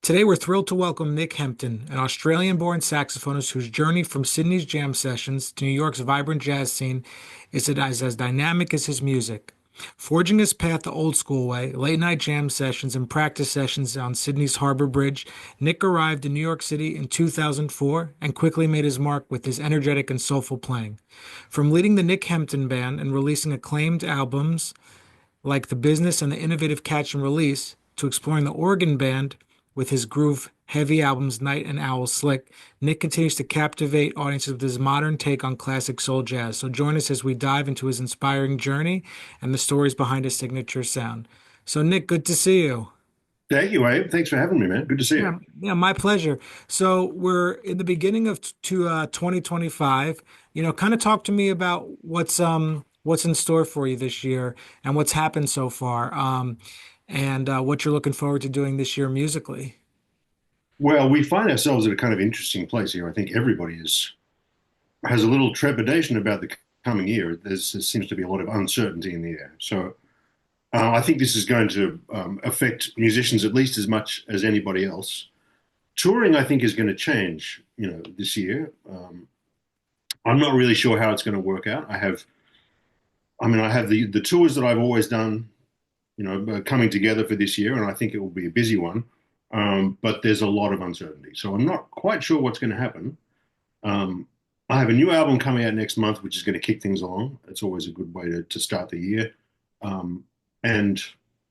Today, we're thrilled to welcome Nick Hempton, an Australian-born saxophonist whose journey from Sydney's jam sessions to New York's vibrant jazz scene is as dynamic as his music. Forging his path the old school way, late-night jam sessions and practice sessions on Sydney's Harbour Bridge, Nick arrived in New York City in 2004 and quickly made his mark with his energetic and soulful playing. From leading the Nick Hempton Band and releasing acclaimed albums like The Business and the innovative Catch and Release, to exploring the organ band with his groove heavy albums Night and Owl Slick, Nick continues to captivate audiences with his modern take on classic soul jazz. So join us as we dive into his inspiring journey and the stories behind his signature sound. So Nick, good to see you. Thank you, Abe. Thanks for having me, man. Good to see you. Yeah, my pleasure. So we're in the beginning of 2025. Kind of talk to me about what's in store for you this year and what's happened so far, and what you're looking forward to doing this year musically. Well, we find ourselves at a kind of interesting place here. I think everybody has a little trepidation about the coming year. There seems to be a lot of uncertainty in the air. So I think this is going to affect musicians at least as much as anybody else. Touring, I think, is going to change, this year. I'm not really sure how it's going to work out. I have the tours that I've always done, coming together for this year, and I think it will be a busy one. But there's a lot of uncertainty, so I'm not quite sure what's going to happen. I have a new album coming out next month, which is going to kick things along. It's always a good way to start the year, and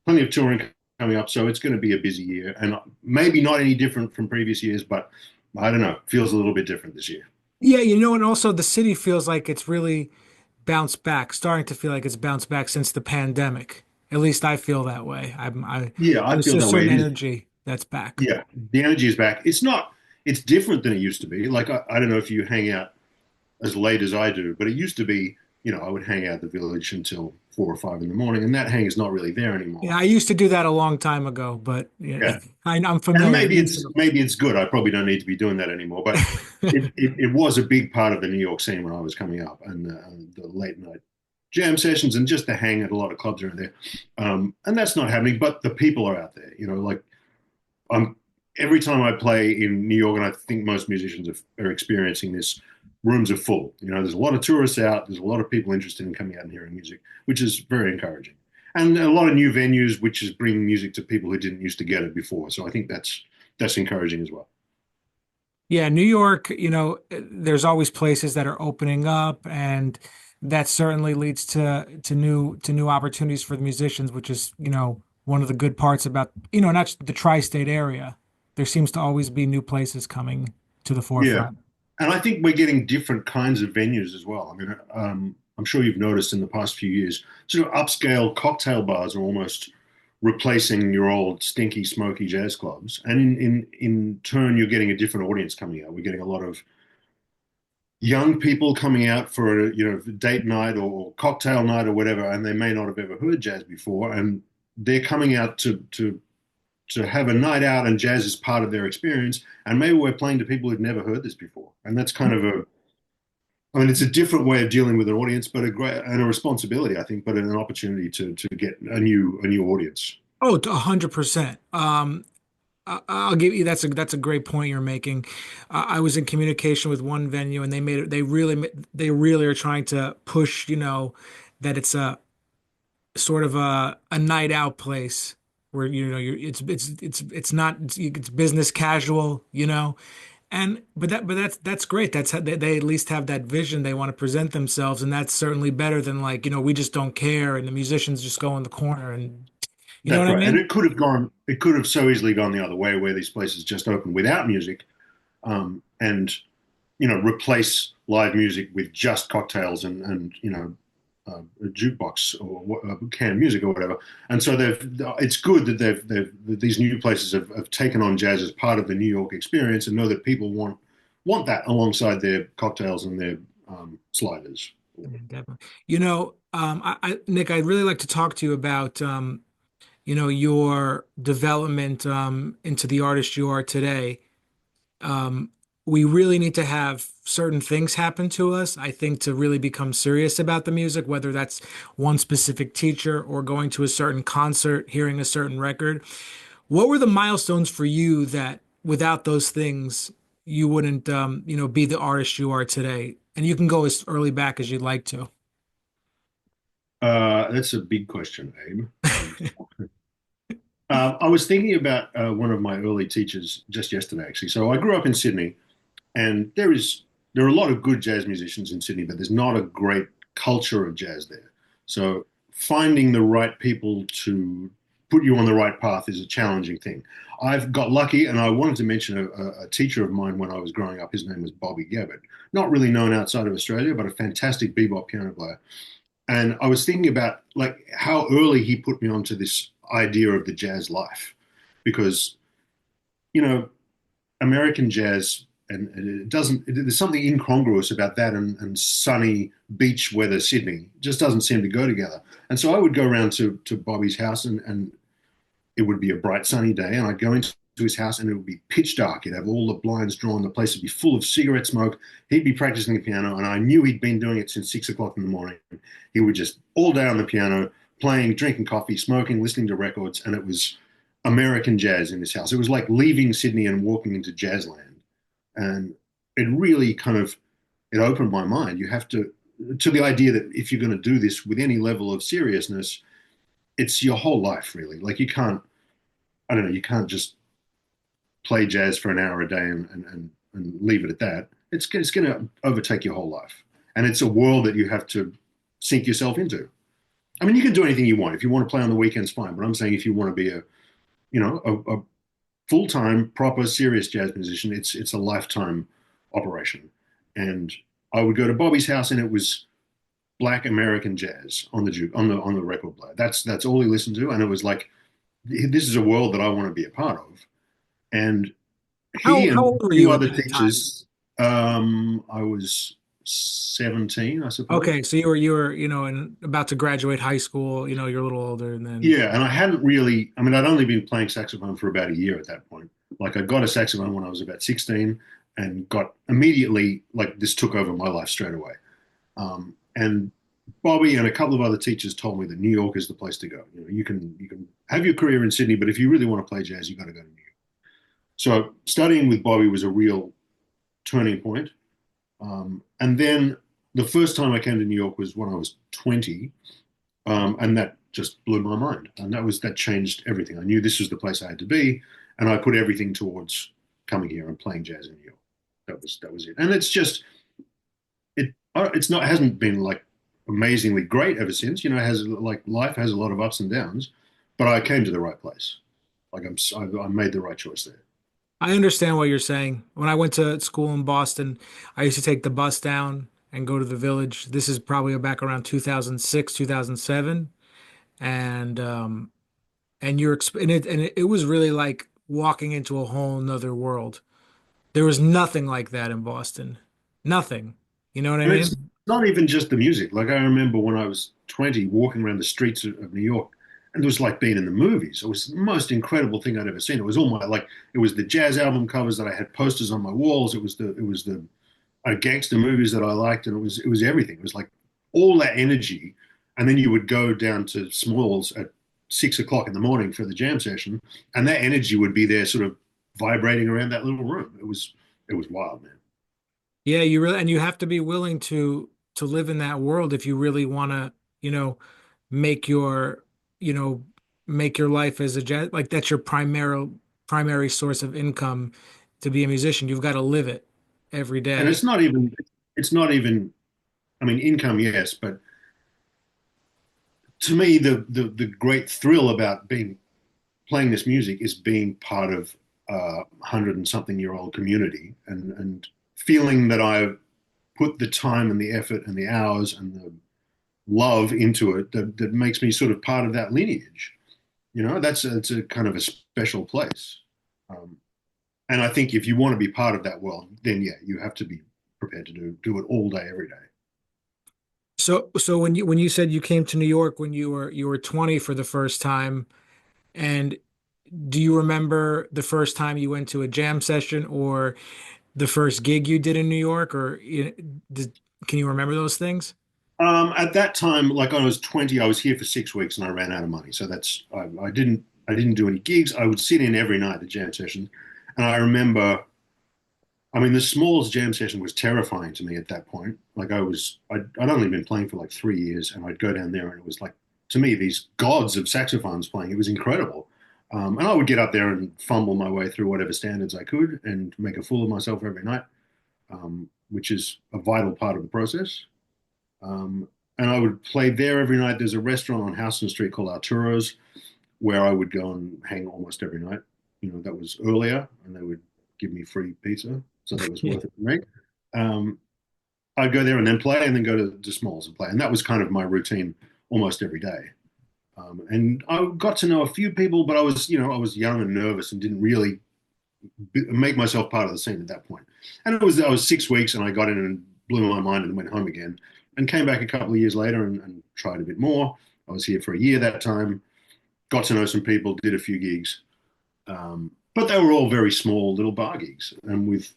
plenty of touring coming up. So it's going to be a busy year, and maybe not any different from previous years, but I don't know. It feels a little bit different this year. Yeah, and also the city feels like it's really bounced back, starting to feel like it's bounced back since the pandemic. At least I feel that way. Yeah, I There's feel a that way. certain It is. energy that's back. Yeah, the energy is back. It's not. It's different than it used to be. Like I don't know if you hang out as late as I do, but it used to be. I would hang out at the village until 4 or 5 in the morning, and that hang is not really there anymore. Yeah, I used to do that a long time ago, but yeah, Yeah, I'm and familiar. maybe it's good. I probably don't need to be doing that anymore. But it was a big part of the New York scene when I was coming up, and the late night jam sessions and just the hang at a lot of clubs around there. And that's not happening, but the people are out there. Like I'm every time I play in New York, and I think most musicians are experiencing this. Rooms are full. There's a lot of tourists out. There's a lot of people interested in coming out and hearing music, which is very encouraging. And a lot of new venues, which is bringing music to people who didn't used to get it before. So I think that's encouraging as well. Yeah, New York, there's always places that are opening up, and that certainly leads to new opportunities for the musicians, which is, one of the good parts about, not just the tri-state area. There seems to always be new places coming to the Yeah, forefront. and I think we're getting different kinds of venues as well. I'm sure you've noticed in the past few years, sort of upscale cocktail bars are almost replacing your old stinky, smoky jazz clubs. And in turn, you're getting a different audience coming out. We're getting a lot of young people coming out for date night or cocktail night or whatever, and they may not have ever heard jazz before, and they're coming out to have a night out, and jazz is part of their experience. And maybe we're playing to people who've never heard this before, and that's kind of it's a different way of dealing with an audience, but a responsibility, I think, but an opportunity to get a new audience. Oh, 100%. I'll give you that's a great point you're making. I was in communication with one venue, and they really are trying to push, that it's a sort of a night out place where it's not it's business casual, and but that's great. That's how they at least have that vision. They want to present themselves, and that's certainly better than like, we just don't care and the musicians just go in the corner, and you know That's what I right. And mean? it could have so easily gone the other way, where these places just open without music, and replace live music with just cocktails and a jukebox or canned music or whatever. And so it's good that that these new places have taken on jazz as part of the New York experience, and know that people want that alongside their cocktails and their sliders. Yeah, definitely. Nick, I'd really like to talk to you about your development into the artist you are today. Um, we really need to have certain things happen to us, I think, to really become serious about the music, whether that's one specific teacher or going to a certain concert, hearing a certain record. What were the milestones for you that without those things you wouldn't be the artist you are today? And you can go as early back as you'd like to. That's a big question, Abe. I was thinking about one of my early teachers just yesterday, actually. So I grew up in Sydney, and there are a lot of good jazz musicians in Sydney, but there's not a great culture of jazz there. So finding the right people to put you on the right path is a challenging thing. I've got lucky, and I wanted to mention a teacher of mine when I was growing up. His name was Bobby Gabbard, not really known outside of Australia, but a fantastic bebop piano player. And I was thinking about like how early he put me onto this idea of the jazz life, because you know American jazz and it doesn't. There's something incongruous about that and sunny beach weather Sydney. It just doesn't seem to go together. And so I would go around to Bobby's house and it would be a bright sunny day, and I'd go into his house and it would be pitch dark. He'd have all the blinds drawn. The place would be full of cigarette smoke. He'd be practicing the piano, and I knew he'd been doing it since 6 o'clock in the morning. He would just all day on the piano, playing, drinking coffee, smoking, listening to records, and it was American jazz in his house. It was like leaving Sydney and walking into jazzland, and it really kind of it opened my mind. You have to the idea that if you're going to do this with any level of seriousness, it's your whole life really. Like you can't I don't know, you can't just play jazz for an hour a day and leave it at that. It's going to overtake your whole life. And it's a world that you have to sink yourself into. I mean, you can do anything you want. If you want to play on the weekends, fine. But I'm saying if you want to be a full-time, proper, serious jazz musician, it's a lifetime operation. And I would go to Bobby's house, and it was Black American jazz on the on the record player. That's all he listened to, and it was like this is a world that I want to be a part of. And he How and old a were few you at other that time? teachers, I was 17, I suppose. Okay, so you were, about to graduate high school, you're a little older and then Yeah, and I hadn't really, I mean, I'd only been playing saxophone for about a year at that point. Like, I got a saxophone when I was about 16 and got immediately, like, this took over my life straight away. And Bobby and a couple of other teachers told me that New York is the place to go. You can have your career in Sydney, but if you really want to play jazz, you got to go to New York. So studying with Bobby was a real turning point. And then the first time I came to New York was when I was 20, and that just blew my mind. And that changed everything. I knew this was the place I had to be, and I put everything towards coming here and playing jazz in New York. That was it. And it's not it hasn't been like amazingly great ever since. It has like life has a lot of ups and downs, but I came to the right place. Like I made the right choice there. I understand what you're saying. When I went to school in Boston, I used to take the bus down and go to the village. This is probably back around 2006, 2007. And it was really like walking into a whole nother world. There was nothing like that in Boston. Nothing. You know what I And it's mean? not even just the music. Like I remember when I was 20, walking around the streets of New York, and it was like being in the movies. It was the most incredible thing I'd ever seen. It was all my like it was the jazz album covers that I had posters on my walls. It was the gangster movies that I liked, and it was everything. It was like all that energy, and then you would go down to Smalls at 6 o'clock in the morning for the jam session, and that energy would be there, sort of vibrating around that little room. It was wild, man. Yeah, you really, and you have to be willing to live in that world if you really want to, you know, make your, you know, make your life as a jazz, like that's your primary source of income to be a musician. You've got to live it every And day. it's not even. I mean, income, yes, but to me, the great thrill about being playing this music is being part of a 100 and something year old community and feeling that I've put the time and the effort and the hours and the love into it that makes me sort of part of that lineage. It's a kind of a special place. Um, and I think if you want to be part of that world, then yeah, you have to be prepared to do it all day, every day. So when you said you came to New York when you were 20 for the first time, and do you remember the first time you went to a jam session or the first gig you did in New York, or can you remember those things? At that time, like when I was 20, I was here for 6 weeks and I ran out of money. So I didn't I didn't do any gigs. I would sit in every night, the jam session. And I remember, I mean, the Smalls jam session was terrifying to me at that point. Like I'd only been playing for like 3 years, and I'd go down there and it was like, to me, these gods of saxophones playing. It was incredible. And I would get up there and fumble my way through whatever standards I could and make a fool of myself every night, which is a vital part of the process. And I would play there every night. There's a restaurant on Houston Street called Arturo's where I would go and hang almost every night. That was earlier, and they would give me free pizza, so that was Yeah. worth it for me. Um, I'd go there and then play, and then go to Smalls and play, and that was kind of my routine almost every day. And I got to know a few people, but I was young and nervous and didn't really make myself part of the scene at that point. And I was 6 weeks, and I got in and blew my mind and went home again, and came back a couple of years later and tried a bit more. I was here for a year that time, got to know some people, did a few gigs, but they were all very small little bar gigs, and with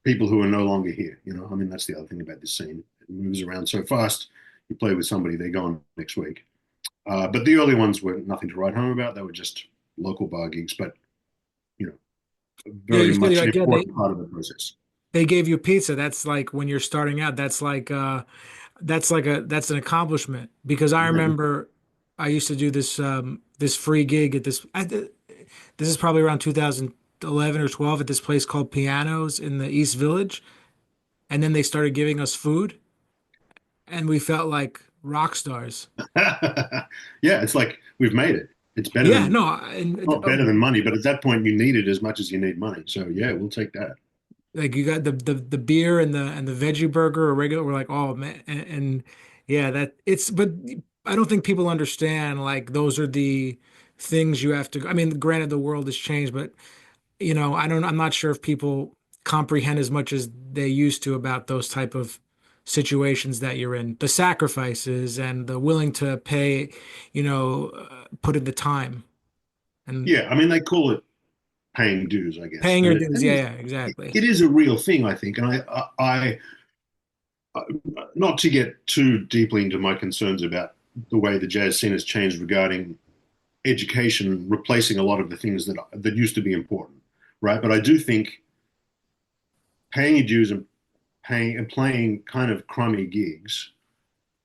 people who are no longer here. I mean, that's the other thing about this scene. It moves around so fast. You play with somebody, they're gone next week. But the early ones were nothing to write home about. They were just local bar gigs, but you know, Yeah, very you said much an like, yeah, important part of the process. they gave you pizza. That's like when you're starting out, that's an accomplishment because I remember I used to do this free gig at this is probably around 2011 or 12 at this place called Pianos in the East Village, and then they started giving us food and we felt like rock stars. Yeah, it's like we've made it. It's better Yeah, than no, not better than money, but at that point you need it as much as you need money. So yeah, we'll take that. like you got the beer and the veggie burger or regular. We're like, oh man, and yeah, that it's. But I don't think people understand like those are the things you have to. I mean, granted, the world has changed, but I don't. I'm not sure if people comprehend as much as they used to about those type of situations that you're in, the sacrifices and the willing to pay, put in the time and Yeah, I mean they call it paying dues, I guess, paying and your it, dues. it Yeah, is yeah, exactly. it is a real thing, I think. And not to get too deeply into my concerns about the way the jazz scene has changed regarding education replacing a lot of the things that used to be important, right? But I do think paying your dues and paying and playing kind of crummy gigs,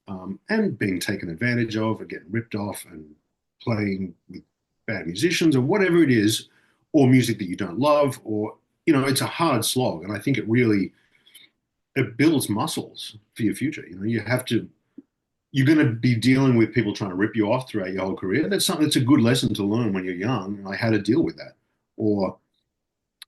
and being taken advantage of and getting ripped off and playing with bad musicians or whatever it is, or music that you don't love, or it's a hard slog, and I think it builds muscles for your future. You're going to be dealing with people trying to rip you off throughout your whole career. That's something that's a good lesson to learn when you're young, like how to deal with that, or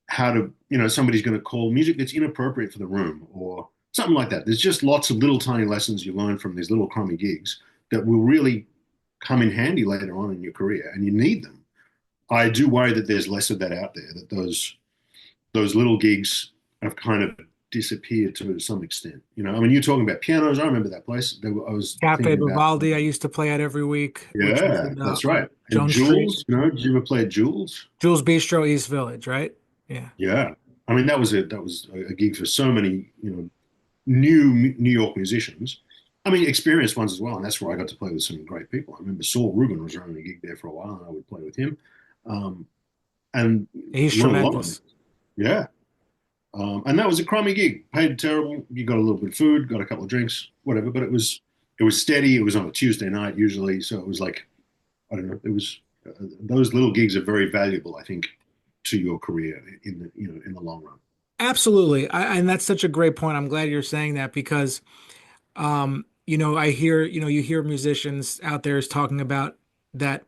how to, somebody's going to call music that's inappropriate for the room, or something like that. There's just lots of little tiny lessons you learn from these little crummy gigs that will really come in handy later on in your career, and you need them. I do worry that there's less of that out there, that those little gigs have kind of disappeared to some extent. I mean, you're talking about pianos. I remember that place. I was Cafe thinking about, Vivaldi, I used to play at every week, which was yeah, that's on right. And Jones Street. Jules, did you ever play at Jules? Jules Bistro, East Village, right? Yeah. Yeah. I mean, that was a gig for so many, new New York musicians. I mean, experienced ones as well. And that's where I got to play with some great people. I remember Saul Rubin was running a gig there for a while, and I would play with him, um, and He's learn a lot on it. tremendous. Yeah. And that was a crummy gig. Paid terrible. You got a little bit of food, got a couple of drinks, whatever. But it was steady. It was on a Tuesday night usually, so it was like, I don't know. It was those little gigs are very valuable, I think, to your career in the long run. Absolutely. And that's such a great point. I'm glad you're saying that because, I hear, you hear musicians out there is talking about that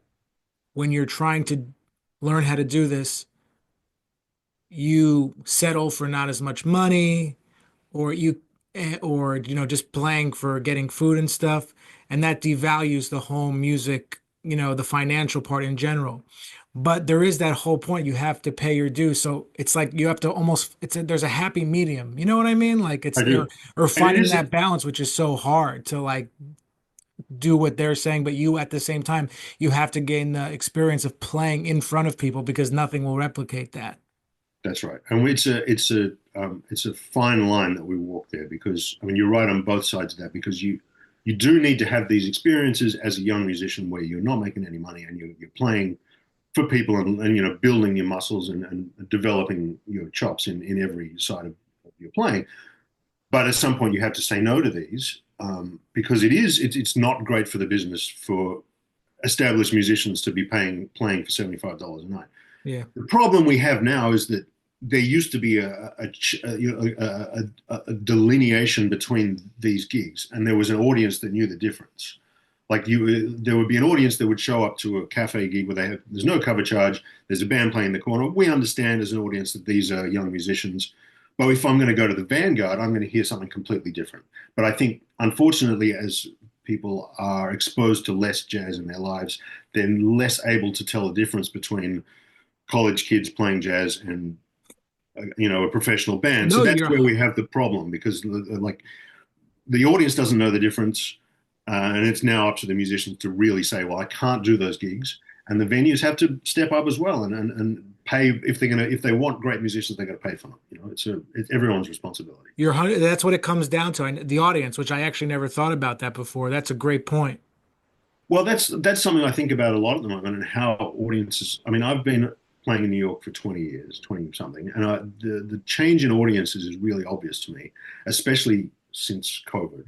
when you're trying to learn how to do this, you settle for not as much money or just playing for getting food and stuff, and that devalues the home music, the financial part in general. But there is that whole point you have to pay your dues, so it's like you have to almost there's a happy medium, you know what I mean, like it's I there, do. or And it finding is, that balance, which is so hard to like do what they're saying, but you at the same time you have to gain the experience of playing in front of people because nothing will replicate that. that's right. And it's a fine line that we walk there, because I mean you're right on both sides of that, because you do need to have these experiences as a young musician where you're not making any money and you're playing for people, and building your muscles and developing your chops in every side of your playing. But at some point, you have to say no to these because it's not great for the business for established musicians to be playing for $75 a night. Yeah. The problem we have now is that there used to be a delineation between these gigs, and there was an audience that knew the difference. Like there would be an audience that would show up to a cafe gig where there's no cover charge, there's a band playing in the corner. We understand as an audience that these are young musicians, but if I'm going to go to the Vanguard, I'm going to hear something completely different. But I think, unfortunately, as people are exposed to less jazz in their lives, they're less able to tell the difference between college kids playing jazz and a professional band. So No, that's you're where we have the problem because like the audience doesn't know the difference, and it's now up to the musicians to really say, well, I can't do those gigs, and the venues have to step up as well and pay if they want great musicians, they got to pay for them. It's everyone's responsibility. that's what it comes down to. The audience, which I actually never thought about that before. That's a great point. Well, that's something I think about a lot at the moment, and how audiences. I mean, I've been playing in New York for 20 years, 20 something, and the change in audiences is really obvious to me, especially since COVID.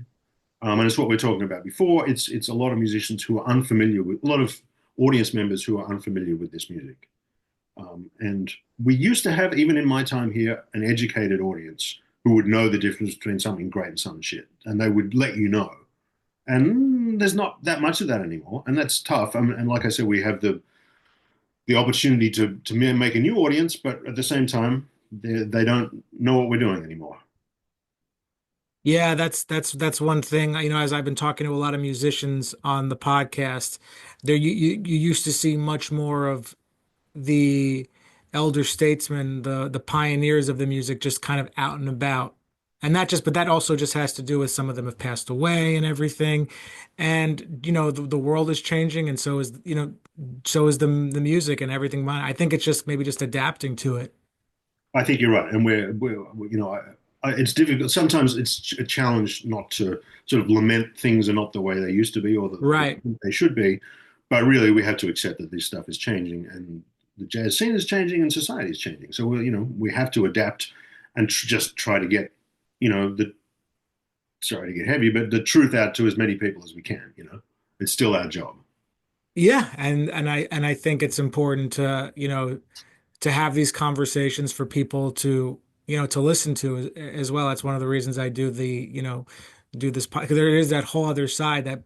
And it's what we are talking about before. It's a lot of musicians who are unfamiliar with, a lot of audience members who are unfamiliar with this music. And we used to have, even in my time here, an educated audience who would know the difference between something great and something shit, and they would let you know. And there's not that much of that anymore, and that's tough. And like I said, we have the opportunity to make a new audience, but at the same time, they don't know what we're doing anymore. Yeah, that's one thing. As I've been talking to a lot of musicians on the podcast, there you used to see much more of the elder statesmen, the pioneers of the music, just kind of out and about. And but that also just has to do with some of them have passed away and everything. And the world is changing, and so is the music and everything. I think it's just maybe just adapting to it. I think you're right, and it's difficult. Sometimes it's a challenge not to sort of lament things are not the way they used to be or Right. they should be, but really we have to accept that this stuff is changing, and the jazz scene is changing, and society is changing. So we have to adapt and just try to get the sorry to get heavy, but the truth out to as many people as we can. It's still our job. Yeah, and I think it's important to have these conversations for people to listen to as well. That's one of the reasons I do this podcast. There is that whole other side that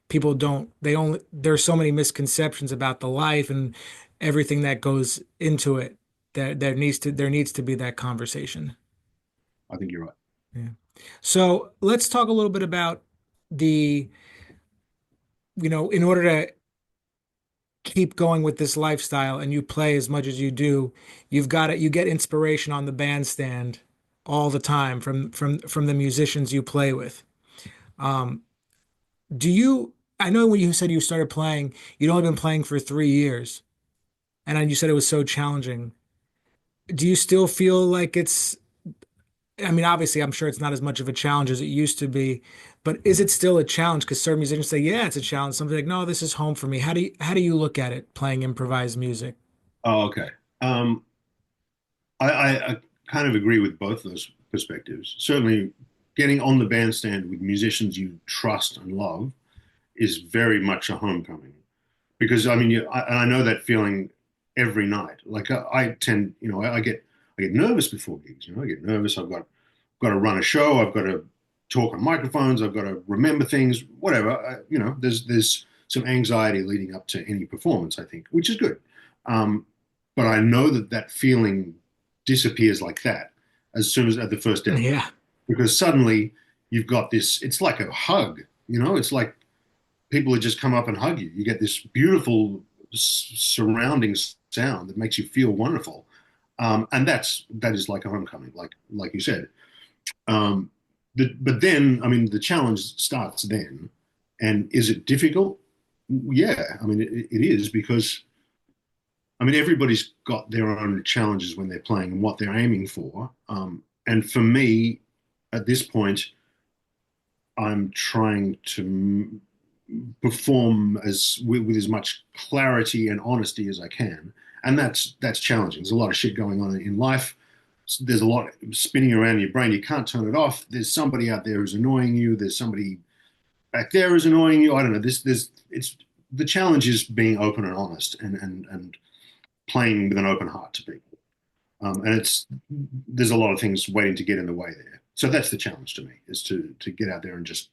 people don't, they only, there's so many misconceptions about the life and everything that goes into it that there needs to be that conversation. I think you're right. Yeah. So let's talk a little bit about the, in order to keep going with this lifestyle and you play as much as you do, you get inspiration on the bandstand all the time from the musicians you play with. Um, do you, I know when you said you started playing, you'd only been playing for 3 years, and then you said it was so challenging. Do you still feel like I mean, obviously, I'm sure it's not as much of a challenge as it used to be, but is it still a challenge? Because certain musicians say, yeah, it's a challenge. Some like, no, this is home for me. How do you look at it playing improvised music? Oh, okay. Um, I kind of agree with both those perspectives. Certainly, getting on the bandstand with musicians you trust and love is very much a homecoming. Because I mean, and I know that feeling every night. Like I tend, I get nervous before gigs. I get nervous. I've got to run a show. I've got to talk on microphones. I've got to remember things. Whatever. There's some anxiety leading up to any performance. I think, which is good. But I know that feeling disappears like that as soon as at the first demo, Yeah. because suddenly you've got this. It's like a hug. It's like people would just come up and hug you. You get this beautiful surrounding sound that makes you feel wonderful, and that is like a homecoming, like you said. Um, but then, I mean, the challenge starts then, and is it difficult? Yeah, I mean, it is because I mean everybody's got their own challenges when they're playing and what they're aiming for. And for me, at this point, I'm trying to perform with as much clarity and honesty as I can, and that's challenging. There's a lot of shit going on in life. There's a lot spinning around in your brain. You can't turn it off. There's somebody out there who's annoying you. There's somebody back there who's annoying you. I don't know. This it's the challenge is being open and honest and playing with an open heart to people. And it's there's a lot of things waiting to get in the way there. So that's the challenge to me is to get out there and just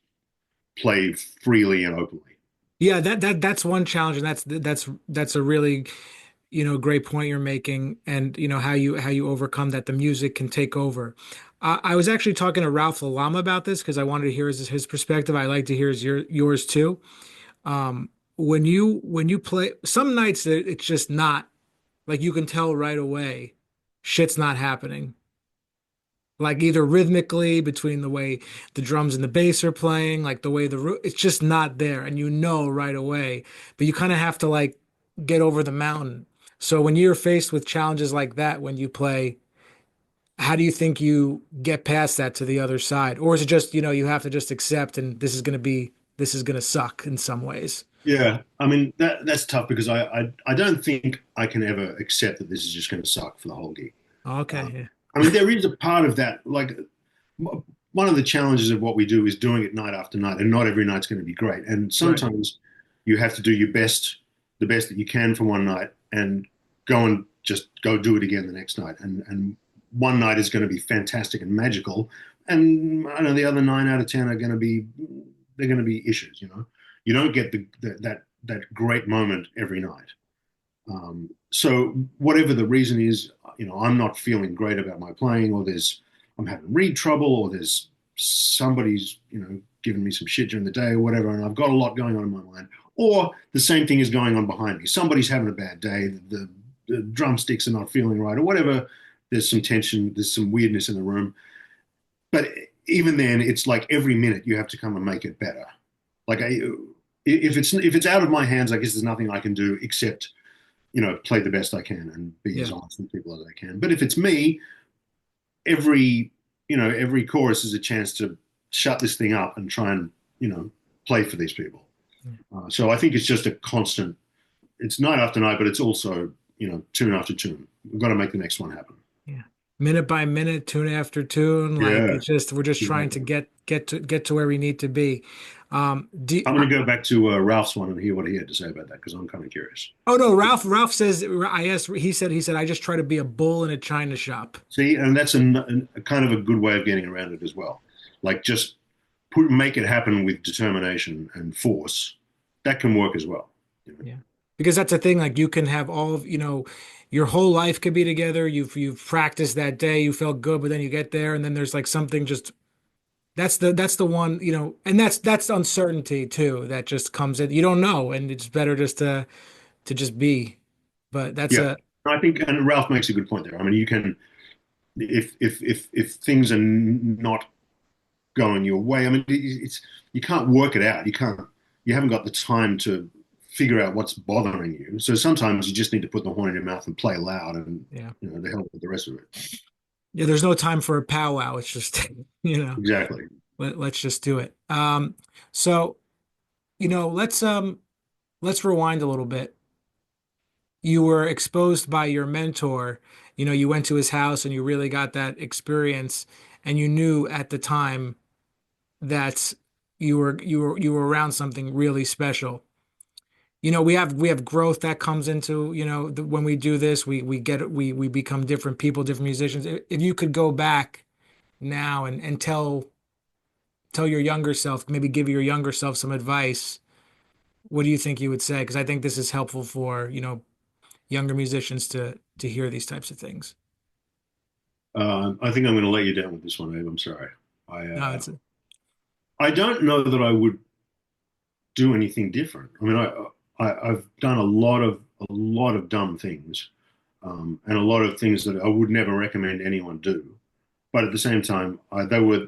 play freely and openly. Yeah, that's one challenge, and that's a really, great point you're making, and how you overcome that. The music can take over. I was actually talking to Ralph Lalama about this because I wanted to hear his perspective. I like to hear yours too. When you play, some nights it's just not like you can tell right away, shit's not happening. Like either rhythmically between the way the drums and the bass are playing, like the way it's just not there, and you know right away. But you kind of have to like get over the mountain. So when you're faced with challenges like that when you play, how do you think you get past that to the other side? Or is it just, you have to just accept and this is gonna suck in some ways? Yeah, I mean that's tough because I don't think I can ever accept that this is just going to suck for the whole gig. Okay, Um, yeah. I mean there is a part of that. Like one of the challenges of what we do is doing it night after night, and not every night's going to be great. And Right. sometimes you have to do your best, the best that you can for one night, and go and just go do it again the next night. And one night is going to be fantastic and magical, and I don't know the other 9 out of 10 are going to be they're going to be issues. You don't get that great moment every night. So whatever the reason is, I'm not feeling great about my playing, or I'm having reed trouble, or there's somebody's, giving me some shit during the day or whatever, and I've got a lot going on in my mind. Or the same thing is going on behind me. Somebody's having a bad day, the drumsticks are not feeling right, or whatever. There's some tension, there's some weirdness in the room. But even then, it's like every minute you have to come and make it better. Like if it's out of my hands, I guess there's nothing I can do except play the best I can and be as Yeah. honest with people as I can. But if it's me, every every chorus is a chance to shut this thing up and try and play for these people. So I think it's just a constant. It's night after night, but it's also tune after tune. We've got to make the next one happen. Yeah. Minute by minute, tune after tune, like Yeah, it's just we're just trying to exactly. get to where we need to be. Do I'm going to go back to Ralph's one and hear what he had to say about that because I'm kind of curious. Oh no, Ralph says I asked he said I just try to be a bull in a china shop. See, and that's a kind of a good way of getting around it as well. Like just make it happen with determination and force. That can work as well. Yeah. Because that's the thing, like you can have all of, your whole life could be together. You've practiced that day, you felt good, but then you get there and then there's like something just that's the one, and that's uncertainty too that just comes in. You don't know, and it's better just to just be. But that's Yeah, a I think, and Ralph makes a good point there. I mean, you can if things are not going your way. I mean, it's you can't work it out. You haven't got the time to figure out what's bothering you. So sometimes you just need to put the horn in your mouth and play loud, and yeah. the hell with the rest of it. Yeah, there's no time for a powwow. It's just, Exactly. let's just do it. So, let's rewind a little bit. You were exposed by your mentor. You went to his house and you really got that experience, and you knew at the time that you were around something really special. We have growth that comes into, when we do this, we become different people, different musicians. If you could go back now and tell your younger self, maybe give your younger self some advice, what do you think you would say? Because I think this is helpful for, younger musicians to hear these types of things. I think I'm going to let you down with this one, Abe. I'm sorry. I No, uh, I don't know that I would do anything different. I mean, I've done a lot of dumb things, and a lot of things that I would never recommend anyone do. But at the same time, they were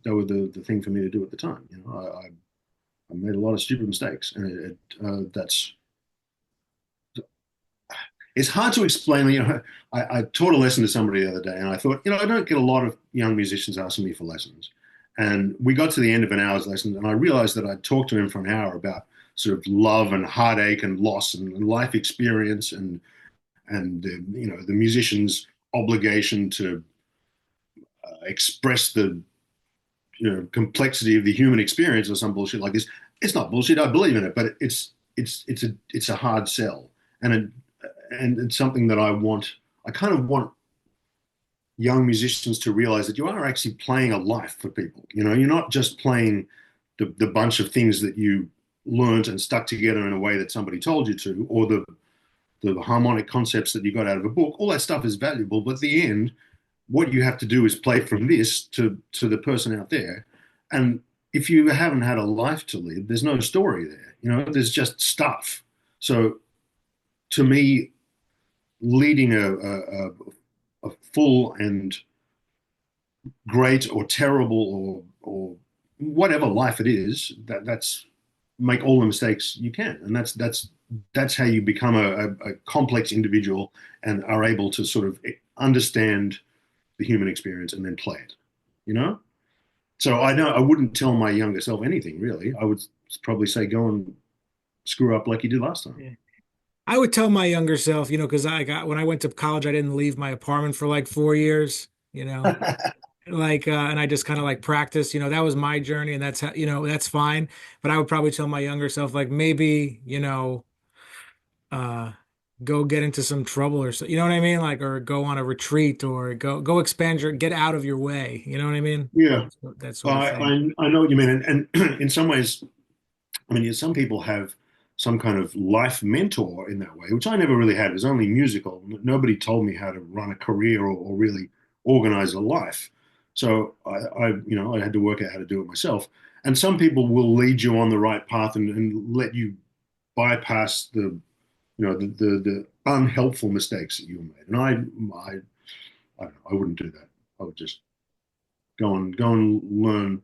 the thing for me to do at the time. I made a lot of stupid mistakes, and that's it's hard to explain. I taught a lesson to somebody the other day, and I thought, I don't get a lot of young musicians asking me for lessons, And we got to the end of an hour's lesson, and I realized that I'd talked to him for an hour about sort of love and heartache and loss and life experience and the musician's obligation to express the complexity of the human experience or some bullshit like this. It's not bullshit. I believe in it, but it's a hard sell, and it's something that I want. I kind of want young musicians to realize that you are actually playing a life for people. You're not just playing the bunch of things that you learned and stuck together in a way that somebody told you to, or the harmonic concepts that you got out of a book. All that stuff is valuable, but at the end, what you have to do is play from this to the person out there. And if you haven't had a life to live, there's no story there. There's just stuff. So to me, leading a full and great or terrible or whatever life it is, that's make all the mistakes you can, and that's how you become a complex individual and are able to sort of understand the human experience and then play it, you know? So I know I wouldn't tell my younger self anything really. I would probably say go and screw up like you did last time. Yeah. I would tell my younger self, because when I went to college, I didn't leave my apartment for like 4 years, like and I just kind of like practiced, that was my journey and that's how, that's fine. But I would probably tell my younger self like maybe, uh go get into some trouble or so, you know what I mean? Like or go on a retreat or go expand get out of your way, you know what I mean? Yeah, That sort of I, thing. I know what you mean, and in some ways, I mean, some people have some kind of life mentor in that way, which I never really had. It was only musical. Nobody told me how to run a career or really organize a life. So I had to work out how to do it myself. And some people will lead you on the right path and let you bypass the unhelpful mistakes that you made. And I don't know, I wouldn't do that. I would just go and learn.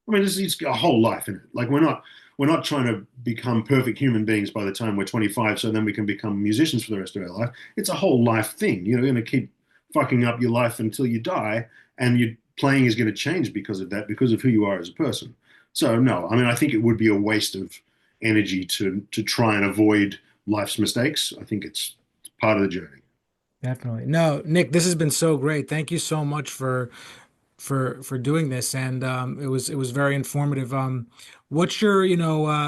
I mean, it's a whole life in it. Like we're not trying to become perfect human beings by the time we're 25, so then we can become musicians for the rest of our life. It's a whole life thing. You're going to keep fucking up your life until you die, and your playing is going to change because of that, because of who you are as a person. So no, I mean, I think it would be a waste of energy to try and avoid life's mistakes. I think it's part of the journey. Definitely. No, Nick, this has been so great. Thank you so much for doing this, and it was very informative. What's your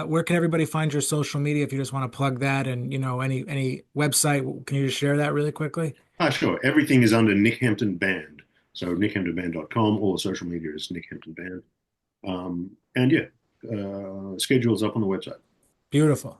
where can everybody find your social media if you just want to plug that, and any website? Can you just share that really quickly? Sure. Everything is under Nick Hempton Band. So nickhemptonband.com. All the social media is Nick Hempton Band. And yeah, schedule's up on the website. Beautiful.